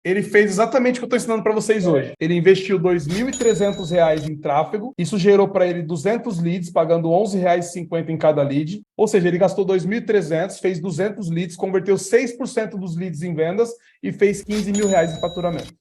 Ele fez exatamente o que eu estou ensinando para vocês hoje. Ele investiu R$ 2.300 em tráfego, isso gerou para ele 200 leads, pagando R$ 11,50 em cada lead, ou seja, ele gastou 2.300, fez 200 leads, converteu 6% dos leads em vendas e fez R$ 15 mil em faturamento.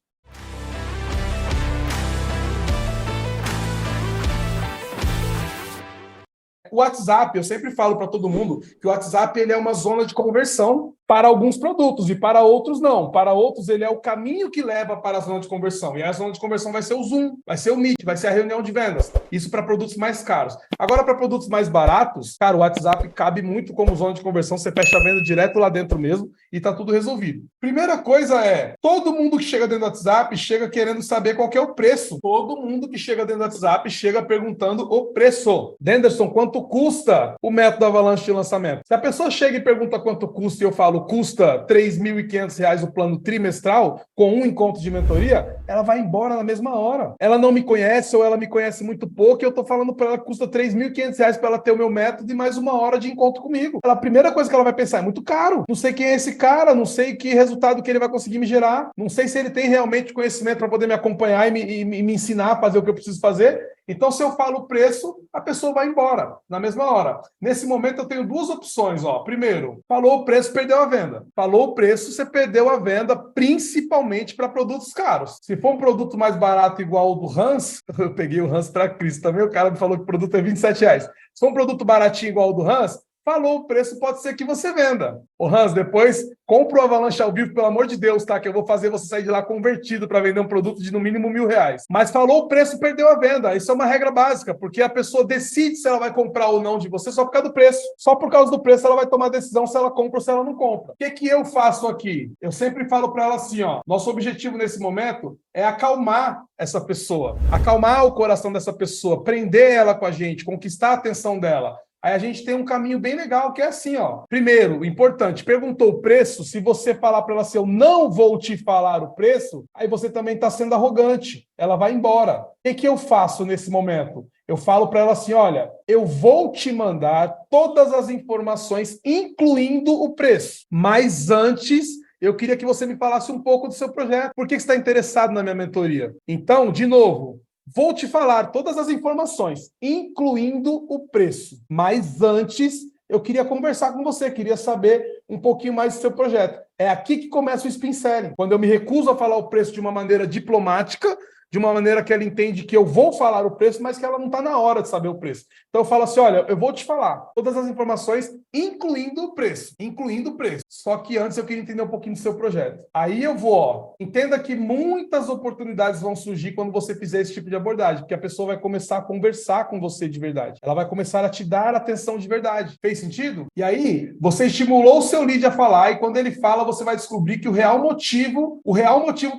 O WhatsApp, eu sempre falo para todo mundo que o WhatsApp ele é uma zona de conversão para alguns produtos e para outros não. Para outros ele é o caminho que leva para a zona de conversão. E a zona de conversão vai ser o Zoom, vai ser o Meet, vai ser a reunião de vendas. Isso para produtos mais caros. Agora, para produtos mais baratos, cara, o WhatsApp cabe muito como zona de conversão. Você fecha a venda direto lá dentro mesmo e está tudo resolvido. Primeira coisa é, todo mundo que chega dentro do WhatsApp chega querendo saber qual que é o preço. Todo mundo que chega dentro do WhatsApp chega perguntando o preço. Denderson, quanto custa o método Avalanche de lançamento? Se a pessoa chega e pergunta quanto custa e eu falo, custa R$ 3.500 o plano trimestral com um encontro de mentoria, ela vai embora na mesma hora. Ela não me conhece ou ela me conhece muito pouco e eu estou falando para ela que custa R$ 3.500 para ela ter o meu método e mais uma hora de encontro comigo. A primeira coisa que ela vai pensar é muito caro. Não sei quem é esse cara, não sei que resultado que ele vai conseguir me gerar, não sei se ele tem realmente conhecimento para poder me acompanhar e me ensinar a fazer o que eu preciso fazer. Então, se eu falo o preço, a pessoa vai embora na mesma hora. Nesse momento, eu tenho duas opções. Primeiro, falou o preço, perdeu a venda. Falou o preço, você perdeu a venda, principalmente para produtos caros. Se for um produto mais barato igual o do Hans, eu peguei o Hans para Cristo também, o cara me falou que o produto é R$ 27. Se for um produto baratinho igual o do Hans, falou o preço, pode ser que você venda. Ô Hans, depois compra o Avalanche ao vivo, pelo amor de Deus, tá? Que eu vou fazer você sair de lá convertido para vender um produto de no mínimo R$ 1.000. Mas falou o preço, perdeu a venda. Isso é uma regra básica, porque a pessoa decide se ela vai comprar ou não de você só por causa do preço. Só por causa do preço ela vai tomar a decisão se ela compra ou se ela não compra. O que eu faço aqui? Eu sempre falo para ela assim, nosso objetivo nesse momento é acalmar essa pessoa, acalmar o coração dessa pessoa, prender ela com a gente, conquistar a atenção dela. Aí a gente tem um caminho bem legal, que é assim, Primeiro, importante, perguntou o preço, se você falar para ela assim, eu não vou te falar o preço, aí você também está sendo arrogante, ela vai embora. O que eu faço nesse momento? Eu falo para ela assim, olha, eu vou te mandar todas as informações, incluindo o preço, mas antes eu queria que você me falasse um pouco do seu projeto. Por que você está interessado na minha mentoria? Então, de novo, vou te falar todas as informações, incluindo o preço. Mas antes, eu queria conversar com você, queria saber um pouquinho mais do seu projeto. É aqui que começa o spin selling. Quando eu me recuso a falar o preço de uma maneira diplomática, de uma maneira que ela entende que eu vou falar o preço, mas que ela não está na hora de saber o preço. Então eu falo assim, olha, eu vou te falar todas as informações, incluindo o preço. Incluindo o preço. Só que antes eu queria entender um pouquinho do seu projeto. Aí eu vou, entenda que muitas oportunidades vão surgir quando você fizer esse tipo de abordagem, porque a pessoa vai começar a conversar com você de verdade. Ela vai começar a te dar atenção de verdade. Fez sentido? E aí, você estimulou o seu lead a falar, e quando ele fala, você vai descobrir que o real motivo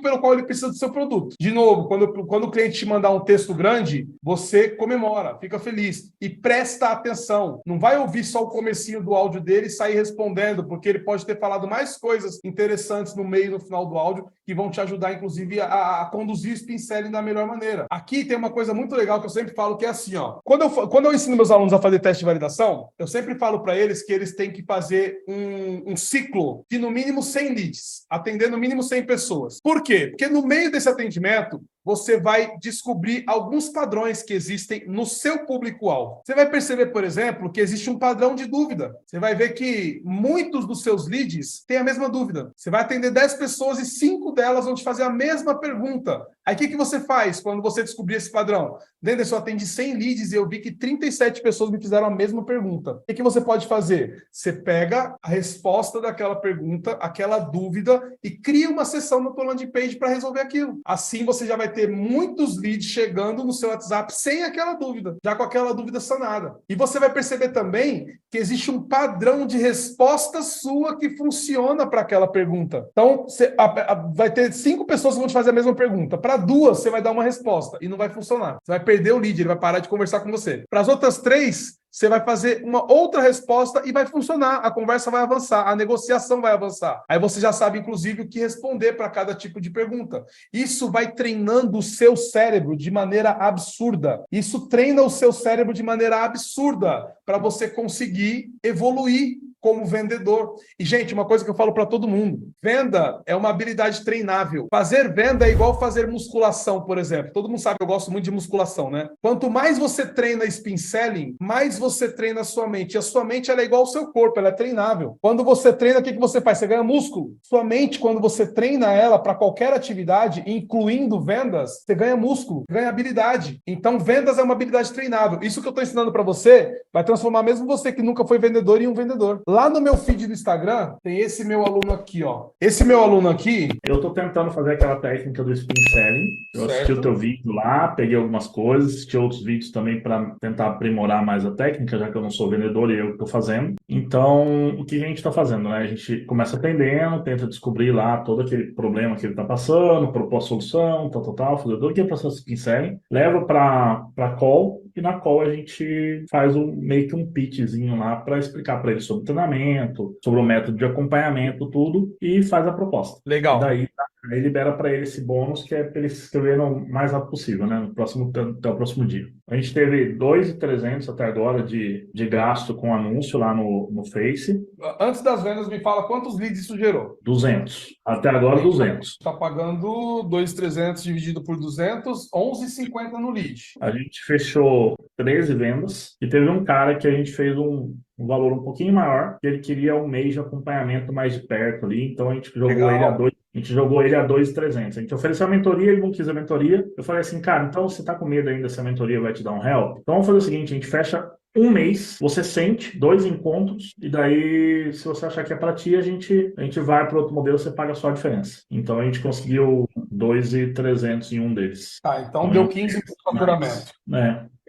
pelo qual ele precisa do seu produto. De novo, quando o cliente te mandar um texto grande, você comemora, fica feliz e presta atenção. Não vai ouvir só o comecinho do áudio dele e sair respondendo, porque ele pode ter falado mais coisas interessantes no meio e no final do áudio que vão te ajudar, inclusive, a conduzir o spin selling da melhor maneira. Aqui tem uma coisa muito legal que eu sempre falo, que é assim, Quando eu ensino meus alunos a fazer teste de validação, eu sempre falo para eles que eles têm que fazer um ciclo de no mínimo 100 leads, atender no mínimo 100 pessoas. Por quê? Porque no meio desse atendimento, você vai descobrir alguns padrões que existem no seu público-alvo. Você vai perceber, por exemplo, que existe um padrão de dúvida. Você vai ver que muitos dos seus leads têm a mesma dúvida. Você vai atender 10 pessoas e 5 delas vão te fazer a mesma pergunta. Aí o que você faz quando você descobrir esse padrão? Denderson, eu atendi 100 leads e eu vi que 37 pessoas me fizeram a mesma pergunta. O que você pode fazer? Você pega a resposta daquela pergunta, aquela dúvida, e cria uma sessão no tua landing page para resolver aquilo. Assim você já vai ter muitos leads chegando no seu WhatsApp sem aquela dúvida, já com aquela dúvida sanada. E você vai perceber também que existe um padrão de resposta sua que funciona para aquela pergunta. Então, vai ter 5 pessoas que vão te fazer a mesma pergunta. Para 2, você vai dar uma resposta e não vai funcionar. Você vai perder o lead, ele vai parar de conversar com você. Para as outras 3, você vai fazer uma outra resposta e vai funcionar. A conversa vai avançar, a negociação vai avançar. Aí você já sabe, inclusive, o que responder para cada tipo de pergunta. Isso vai treinando o seu cérebro de maneira absurda. Isso treina o seu cérebro de maneira absurda para você conseguir evoluir como vendedor. E, gente, uma coisa que eu falo para todo mundo, venda é uma habilidade treinável. Fazer venda é igual fazer musculação, por exemplo. Todo mundo sabe que eu gosto muito de musculação, né? Quanto mais você treina spin selling, mais você treina a sua mente. E a sua mente, ela é igual ao seu corpo, ela é treinável. Quando você treina, o que você faz? Você ganha músculo. Sua mente, quando você treina ela para qualquer atividade, incluindo vendas, você ganha músculo, ganha habilidade. Então, vendas é uma habilidade treinável. Isso que eu estou ensinando para você vai transformar mesmo você que nunca foi vendedor em um vendedor. Lá no meu feed do Instagram, tem esse meu aluno aqui, ó. Esse meu aluno aqui... Eu estou tentando fazer aquela técnica do spin selling. Eu assisti o teu vídeo lá, peguei algumas coisas, assisti outros vídeos também para tentar aprimorar mais a técnica, já que eu não sou vendedor e eu que estou fazendo. Então, o que a gente está fazendo, né? A gente começa aprendendo, tenta descobrir lá todo aquele problema que ele está passando, propor a solução, tal, fazer todo aquele processo de spin selling, leva para call, e na call a gente faz meio que um pitchzinho lá para explicar para ele sobre o treinamento, sobre o método de acompanhamento, tudo, e faz a proposta. Legal. E daí aí libera para ele esse bônus que é para eles escreverem o mais rápido possível, né? Até o próximo dia. A gente teve 2.300 até agora de gasto com anúncio lá no Face. Antes das vendas, me fala quantos leads isso gerou? 200. Até agora, 200. Está pagando 2.300 dividido por 200, 11,50 no lead. A gente fechou 13 vendas e teve um cara que a gente fez um valor um pouquinho maior, que ele queria um mês de acompanhamento mais de perto ali, então a gente jogou ele a 2. A gente jogou ele a 2.300. A gente ofereceu a mentoria, ele não quis a mentoria. Eu falei assim, cara, então você tá com medo ainda se a mentoria vai te dar um help? Então vamos fazer o seguinte, a gente fecha um mês, você sente 2 encontros, e daí, se você achar que é para ti, a gente vai para outro modelo, você paga só a diferença. Então a gente conseguiu 2.300 em um deles. Então deu 15 de faturamento.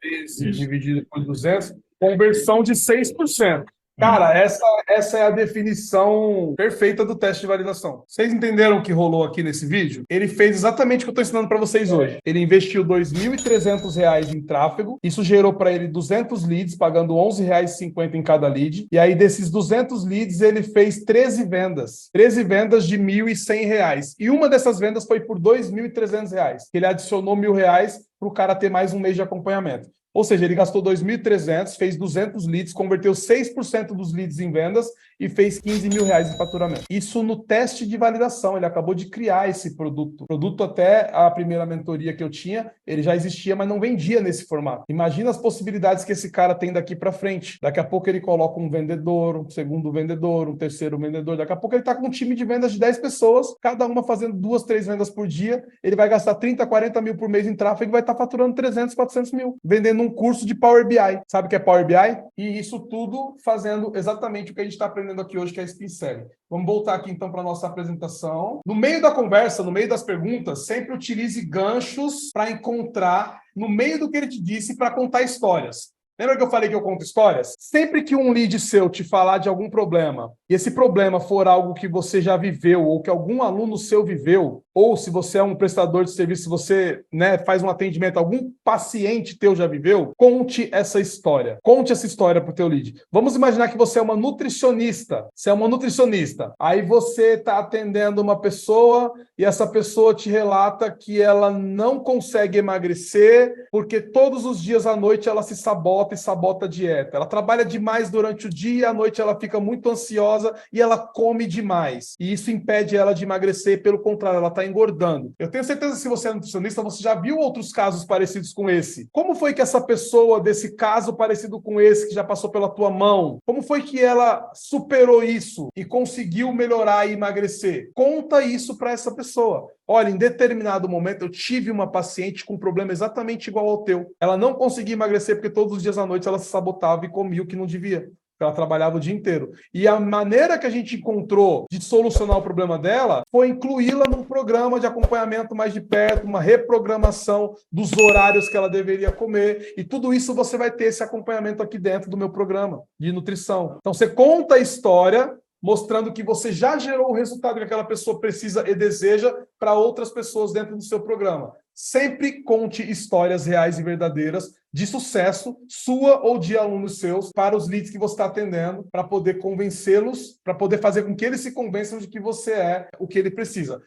13 dividido por 200, conversão de 6%. Cara, essa é a definição perfeita do teste de validação. Vocês entenderam o que rolou aqui nesse vídeo? Ele fez exatamente o que eu estou ensinando para vocês hoje. Ele investiu R$ 2.300 em tráfego. Isso gerou para ele 200 leads, pagando R$ 11,50 em cada lead. E aí, desses 200 leads, ele fez 13 vendas. 13 vendas de R$ 1.100. E uma dessas vendas foi por R$ 2.300. Ele adicionou R$ 1.000 para o cara ter mais um mês de acompanhamento. Ou seja, ele gastou 2.300, fez 200 leads, converteu 6% dos leads em vendas e fez R$ 15.000 em faturamento. Isso no teste de validação. Ele acabou de criar esse produto. O produto, até a primeira mentoria que eu tinha, ele já existia, mas não vendia nesse formato. Imagina as possibilidades que esse cara tem daqui para frente. Daqui a pouco ele coloca um vendedor, um segundo vendedor, um terceiro vendedor. Daqui a pouco ele está com um time de vendas de 10 pessoas, cada uma fazendo 2, 3 vendas por dia. Ele vai gastar 30, 40 mil por mês em tráfego e vai estar faturando 300, 400 mil. Vendendo um curso de Power BI. Sabe o que é Power BI? E isso tudo fazendo exatamente o que a gente está aprendendo aqui hoje, que é spin selling. Vamos voltar aqui então para a nossa apresentação. No meio da conversa, no meio das perguntas, sempre utilize ganchos para encontrar no meio do que ele te disse para contar histórias. Lembra que eu falei que eu conto histórias? Sempre que um lead seu te falar de algum problema, e esse problema for algo que você já viveu, ou que algum aluno seu viveu, ou se você é um prestador de serviço, se você faz um atendimento, algum paciente teu já viveu, conte essa história. Conte essa história para o teu lead. Vamos imaginar que você é uma nutricionista. Você é uma nutricionista. Aí você está atendendo uma pessoa e essa pessoa te relata que ela não consegue emagrecer porque todos os dias à noite ela se sabota e sabota a dieta. Ela trabalha demais durante o dia e à noite ela fica muito ansiosa e ela come demais. E isso impede ela de emagrecer, pelo contrário, ela está engordando. Eu tenho certeza que se você é nutricionista, você já viu outros casos parecidos com esse. Como foi que essa pessoa, desse caso parecido com esse, que já passou pela tua mão, como foi que ela superou isso e conseguiu melhorar e emagrecer? Conta isso para essa pessoa. Olha, em determinado momento eu tive uma paciente com um problema exatamente igual ao teu. Ela não conseguia emagrecer porque todos os dias à noite ela se sabotava e comia o que não devia. Ela trabalhava o dia inteiro. E a maneira que a gente encontrou de solucionar o problema dela foi incluí-la num programa de acompanhamento mais de perto, uma reprogramação dos horários que ela deveria comer. E tudo isso você vai ter esse acompanhamento aqui dentro do meu programa de nutrição. Então você conta a história mostrando que você já gerou o resultado que aquela pessoa precisa e deseja para outras pessoas dentro do seu programa. Sempre conte histórias reais e verdadeiras de sucesso, sua ou de alunos seus, para os leads que você está atendendo, para poder convencê-los, para poder fazer com que eles se convençam de que você é o que ele precisa.